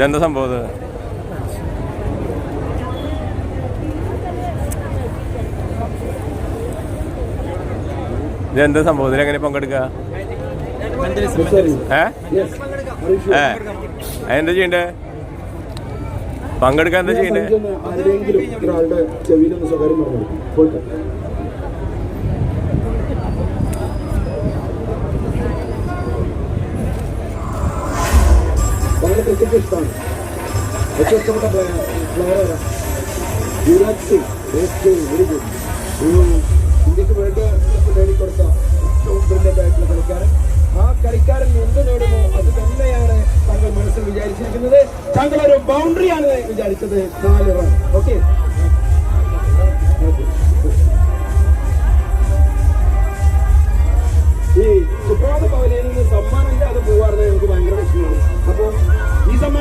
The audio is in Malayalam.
ഇതെന്താ സംഭവം? ഇതെന്താ സംഭവം? ഇതിലെങ്ങനെ പങ്കെടുക്കുക? എന്താ ചെയ്യണ്ടേ? പങ്കെടുക്കാൻ എന്താ ചെയ്യണ്ടേ? ക്രിക്കറ്റ് ഇഷ്ടമാണ്. ഏറ്റവും ഇഷ്ടപ്പെട്ട പ്ലെയറാണ് യുവരാജ് സിംഗ്. Very good. ഇന്ത്യക്ക് വേൾഡ് കപ്പ് നേടിക്കൊടുത്ത ഏറ്റവും ബ്രില്യൻ്റ് ആയിട്ടുള്ള കളിക്കാരൻ. ആ കളിക്കാരൻ എന്ത് നേടുമോ അത് തന്നെയാണ് താങ്കൾ മനസ്സിൽ വിചാരിച്ചിരിക്കുന്നത്. താങ്കൾ ഒരു ബൗണ്ടറിയാണ് വിചാരിച്ചത്. 4 റൺ. ഓക്കെ, ഈ സുപ്രഭാത പവലിയിൽ നിന്ന് സമ്മാനം ഇല്ലാതെ പോവാറുണ്ട്. എനിക്ക് ഭയങ്കര വിഷയമാണ്. അപ്പോൾ ഈ സമ്മാനം